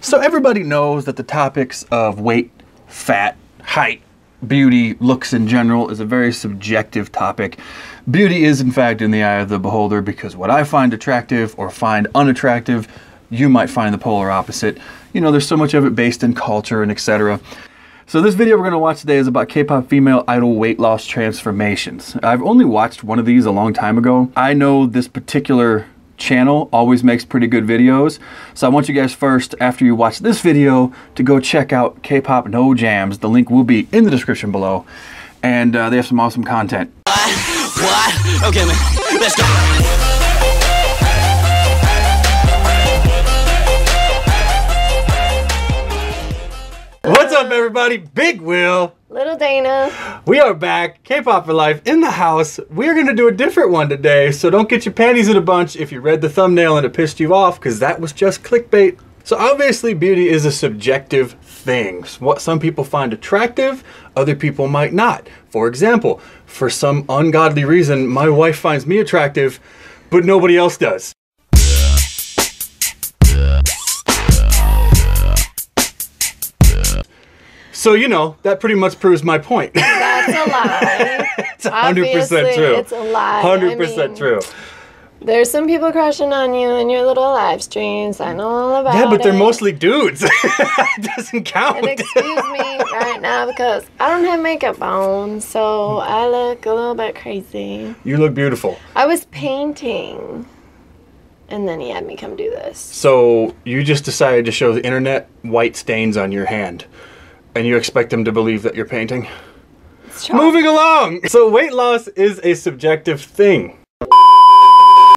So everybody knows that the topics of weight, fat, height, beauty, looks in general is a very subjective topic. Beauty is in fact in the eye of the beholder, because what I find attractive or find unattractive, you might find the polar opposite. You know, there's so much of it based in culture and etc. So this video we're going to watch today is about K-pop female idol weight loss transformations. I've only watched one of these a long time ago. I know this particular channel always makes pretty good videos, so I want you guys first, after you watch this video, to go check out KPOPNOJAMS. The link will be in the description below, and they have some awesome content. What? Okay, man, let's go. What's up, everybody? Big Will, Little Dana. we are back. K-pop for life in the house. We're gonna do a different one today, so don't get your panties in a bunch if you read the thumbnail and it pissed you off, because that was just clickbait. So obviously beauty is a subjective thing. What some people find attractive, other people might not. For example, for some ungodly reason, my wife finds me attractive, but nobody else does. So, you know, that pretty much proves my point. That's a lie. It's 100% true. It's a lie. 100% true. There's some people crushing on you in your little live streams. I know all about it. Yeah, but they're mostly dudes. It doesn't count. And excuse me right now, because I don't have makeup on, so I look a little bit crazy. You look beautiful. I was painting, and then he had me come do this. So you just decided to show the internet white stains on your hand, and you expect them to believe that you're painting? Moving along! So weight loss is a subjective thing.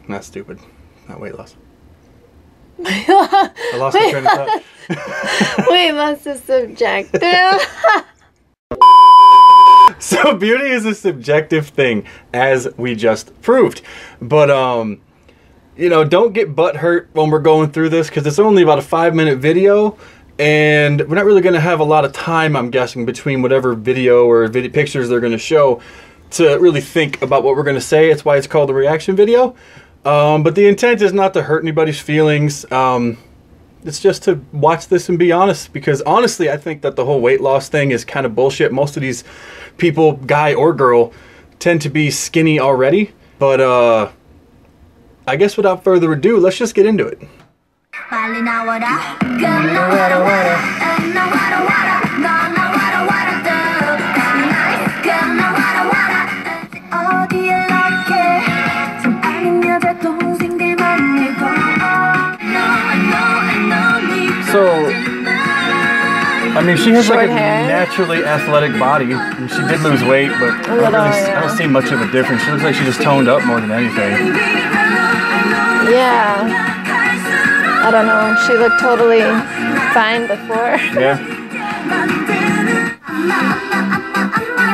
Not stupid. Not weight loss. I lost my train of thought. Weight loss is subjective. So beauty is a subjective thing, as we just proved. But, you know, don't get butthurt when we're going through this, because it's only about a 5-minute video. And we're not really going to have a lot of time, I'm guessing, between whatever video or pictures they're going to show to really think about what we're going to say. It's why it's called a reaction video. But the intent is not to hurt anybody's feelings. It's just to watch this and be honest, because honestly, I think that the whole weight loss thing is kind of bullshit. Most of these people, guy or girl, tend to be skinny already. But I guess without further ado, let's just get into it. So, I mean, she has like a naturally athletic body. I mean, she did lose weight, but I don't see much of a difference. She looks like she just toned up more than anything. Yeah. I don't know. She looked totally fine before. Yeah.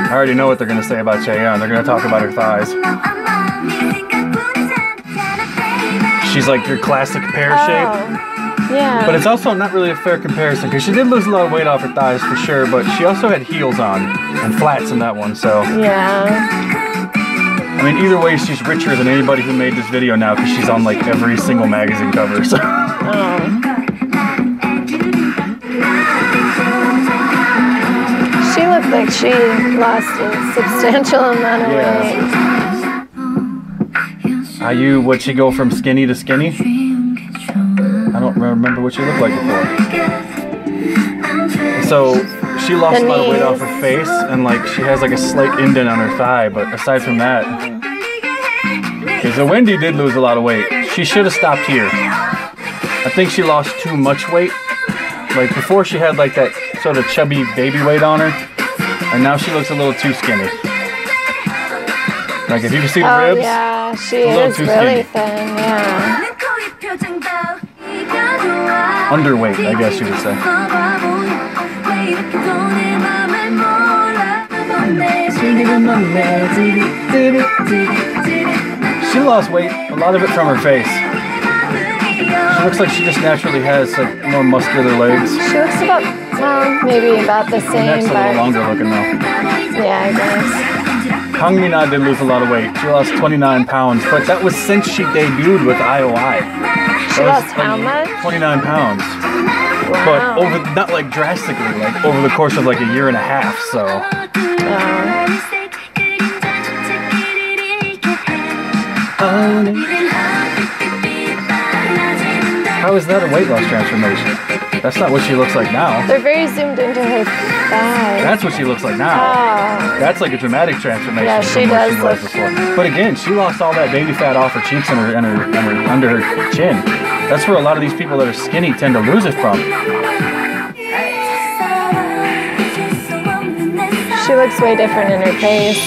I already know what they're going to say about Chaeyeon. They're going to talk about her thighs. She's like your classic pear shape. Yeah. But it's also not really a fair comparison, because she did lose a lot of weight off her thighs for sure, but she also had heels on and flats in that one, so. Yeah. I mean, either way, she's richer than anybody who made this video now, because she's on like every single magazine cover, so. She looked like she lost a substantial amount of weight. IU, would she go from skinny to skinny? I don't remember what she looked like before. So she lost a lot of weight off her face, and like she has like a slight indent on her thigh, but aside from that, okay, so Wendy did lose a lot of weight. She should have stopped here. I think she lost too much weight. Like before she had like that sort of chubby baby weight on her, and now she looks a little too skinny. Like if you can see the ribs, yeah, she is really thin, yeah. Underweight, I guess you would say. She lost weight, a lot of it from her face. She looks like she just naturally has like more muscular legs. She looks about, well, maybe about the same. Her neck's a little longer looking though. Yeah, I guess. Hangmina did lose a lot of weight. She lost 29 pounds, but that was since she debuted with IOI. She lost how much? 29 pounds. Wow. but over not like drastically, like over the course of like a year and a half. So. How is that a weight loss transformation? That's not what she looks like now. They're very zoomed into her thighs. That's what she looks like now. Oh. That's like a dramatic transformation. Yeah, she from what does she was before. But again, she lost all that baby fat off her cheeks and under her chin. That's where a lot of these people that are skinny tend to lose it from. She looks way different in her face.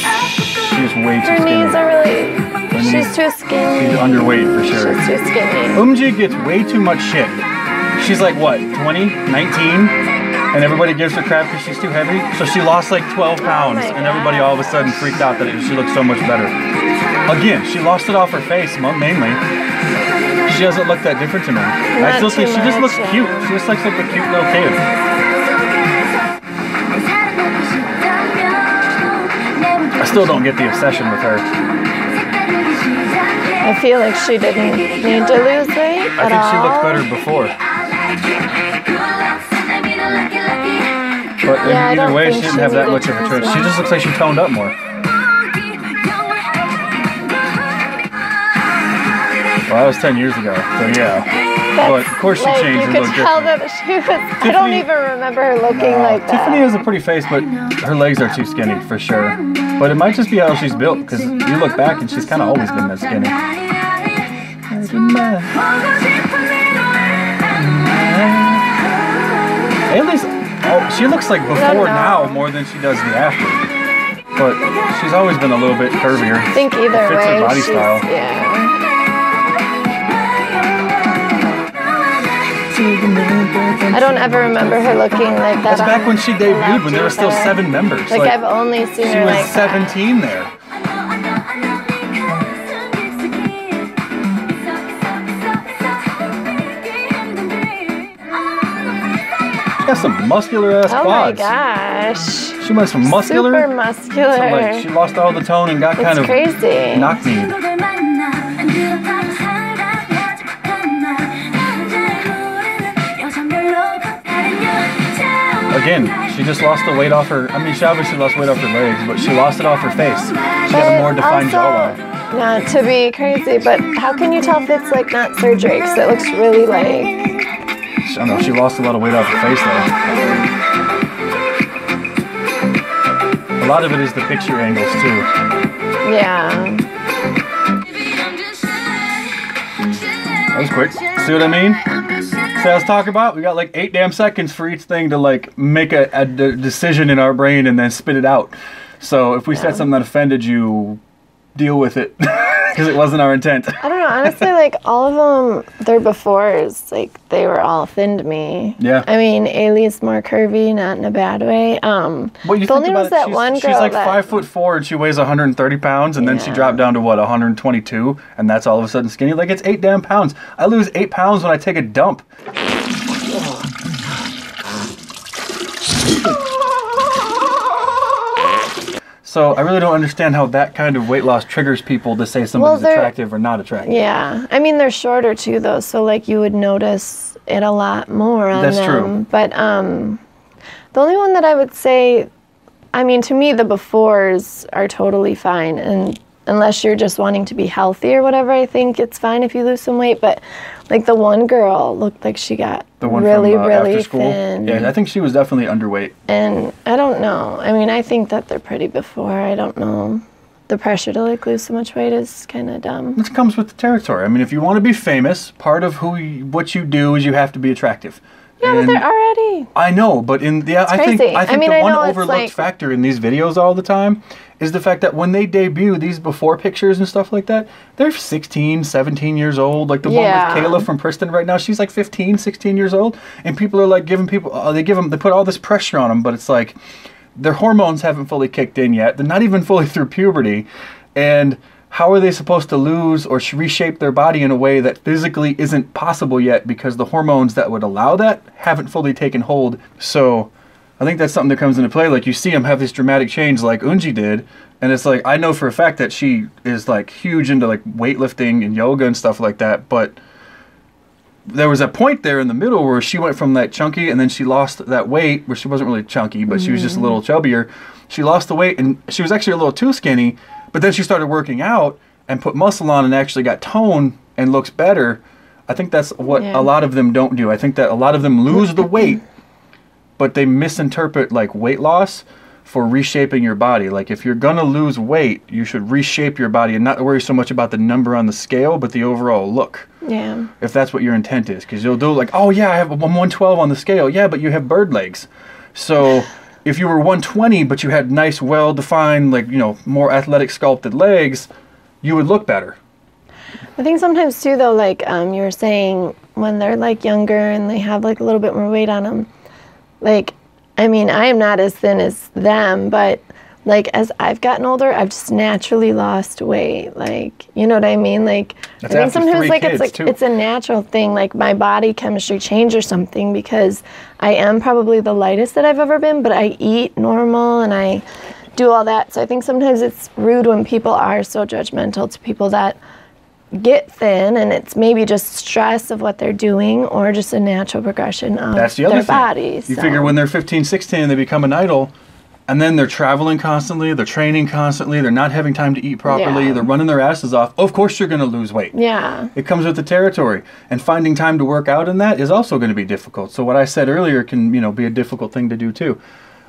She's way too Her skinny. knees are really... She's too skinny. She's underweight for sure. She's too skinny. Gets way too much shit. She's like, what, 20, 19? And everybody gives her crap because she's too heavy? So she lost like 12 pounds, and everybody all of a sudden freaked out that she looked so much better. Again, she lost it off her face, mainly. She doesn't look that different to me. I still think she just looks cute. She just looks like a cute little kid. I still don't get the obsession with her. I feel like she didn't need to lose weight I think she looked better before. But either way, she didn't have that much of a choice. She just looks like she toned up more. Well, that was 10 years ago, so yeah. But of course she changed and looked different. That she was, I don't even remember her looking like that. Tiffany has a pretty face, but her legs are too skinny for sure. But it might just be how she's built, because you look back and she's kind of always been that skinny. At least, she looks like before now more than she does the after. But she's always been a little bit curvier. I think either way, her body style. Yeah. I don't ever remember her looking like that. That's back when she debuted, when there were still 7 members. Like I've only seen her like she was 17 there. Got some muscular ass quads. Oh my gosh. She went from muscular. Super muscular. So like she lost all the tone and got kind of crazy. knock-kneed. Again, she just lost the weight off her. I mean, she obviously lost weight off her legs, but she lost it off her face. She got a more defined jawline. Not to be crazy, but how can you tell if it's like not surgery? Because it looks really like. I don't know. She lost a lot of weight off her face though. A lot of it is the picture angles too. Yeah. That was quick. See what I mean? See what I was talking about? We got like 8 damn seconds for each thing to like make a decision in our brain and then spit it out. So if we said something that offended you, deal with it. Because it wasn't our intent. I don't know. Honestly, like all of them, their befores, like they were all thin to me. Yeah. I mean, Ailey's more curvy, not in a bad way. Well, you the only was that one girl. She's like 5'4" and she weighs 130 pounds, and then she dropped down to what, 122, and that's all of a sudden skinny. Like it's 8 damn pounds. I lose 8 pounds when I take a dump. So I really don't understand how that kind of weight loss triggers people to say somebody's attractive or not attractive. Yeah. I mean, they're shorter too, though, so like you would notice it a lot more on them. That's true. But the only one that I would say, I mean, to me, the befores are totally fine. And unless you're just wanting to be healthy or whatever, I think it's fine if you lose some weight. But like the one girl looked like she got really after school. thin. Yeah, I think she was definitely underweight. And I don't know. I mean, I think that they're pretty before. I don't know. The pressure to like lose so much weight is kind of dumb. This comes with the territory. I mean, if you want to be famous, part of what you do is you have to be attractive. Yeah, but they're already. I know, but I think the one overlooked factor in these videos all the time is the fact that when they debut these before pictures and stuff like that, they're 16, 17 years old. Like the one with Kayla from Princeton right now, she's like 15, 16 years old, and people are like giving people they put all this pressure on them, but it's like their hormones haven't fully kicked in yet. They're not even fully through puberty, and how are they supposed to lose or reshape their body in a way that physically isn't possible yet because the hormones that would allow that haven't fully taken hold? So I think that's something that comes into play. Like you see them have this dramatic change like Unji did, and it's like I know for a fact that she is like huge into like weightlifting and yoga and stuff like that, but there was a point there in the middle where she went from that chunky and then she lost that weight, where she wasn't really chunky, but she was just a little chubbier. She lost the weight and she was actually a little too skinny, but then she started working out and put muscle on and actually got tone and looks better. I think that's what a lot of them don't do. I think that a lot of them lose the weight, but they misinterpret like weight loss for reshaping your body. Like if you're gonna lose weight, you should reshape your body and not worry so much about the number on the scale, but the overall look. Yeah. If that's what your intent is, because you'll do like, oh yeah, I have a 112 on the scale. Yeah, but you have bird legs. So if you were 120, but you had nice, well-defined, like, you know, more athletic, sculpted legs, you would look better. I think sometimes too, though, like you were saying, when they're like younger and they have like a little bit more weight on them, like, I mean, I am not as thin as them, but like as I've gotten older, I've just naturally lost weight. Like, you know what I mean? Like, That's I think sometimes like too. it's a natural thing. Like my body chemistry changed or something, because I am probably the lightest that I've ever been, but I eat normal and I do all that. So I think sometimes it's rude when people are so judgmental to people that get thin, and it's maybe just stress of what they're doing or just a natural progression of That's the other their thing. bodies. You figure when they're 15, 16 and they become an idol, and then they're traveling constantly, they're training constantly, they're not having time to eat properly, Yeah. they're running their asses off, of course you're going to lose weight. Yeah. It comes with the territory. And finding time to work out in that is also going to be difficult. So what I said earlier can, you know, be a difficult thing to do too.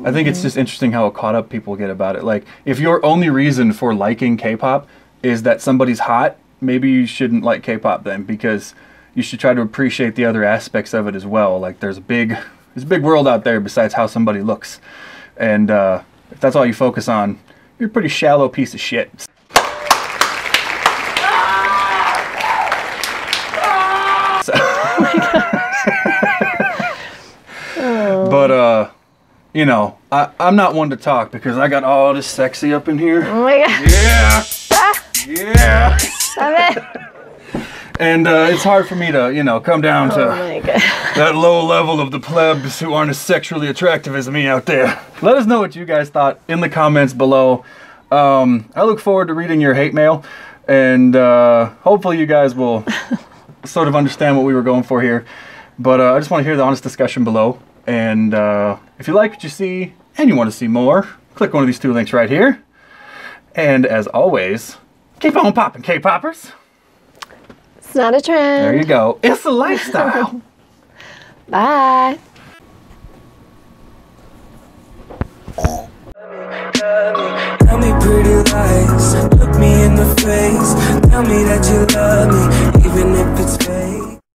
I think it's just interesting how caught up people get about it. Like, if your only reason for liking K-pop is that somebody's hot, maybe you shouldn't like K-pop then, because you should try to appreciate the other aspects of it as well. Like, there's a big world out there besides how somebody looks. And if that's all you focus on, you're a pretty shallow piece of shit. But, you know, I'm not one to talk because I got all this sexy up in here. Oh my God. Yeah! Yeah! Stop it. And it's hard for me to, you know, come down Oh to my God. that low level of the plebs who aren't as sexually attractive as me out there. Let us know what you guys thought in the comments below. I look forward to reading your hate mail, and hopefully you guys will sort of understand what we were going for here. But I just want to hear the honest discussion below. And if you like what you see and you want to see more, click one of these two links right here. And as always, keep on popping, K-poppers. It's not a trend. There you go. It's a lifestyle. Bye. Tell me pretty lies, look me in the face. Tell me that you love me, even if it's fake.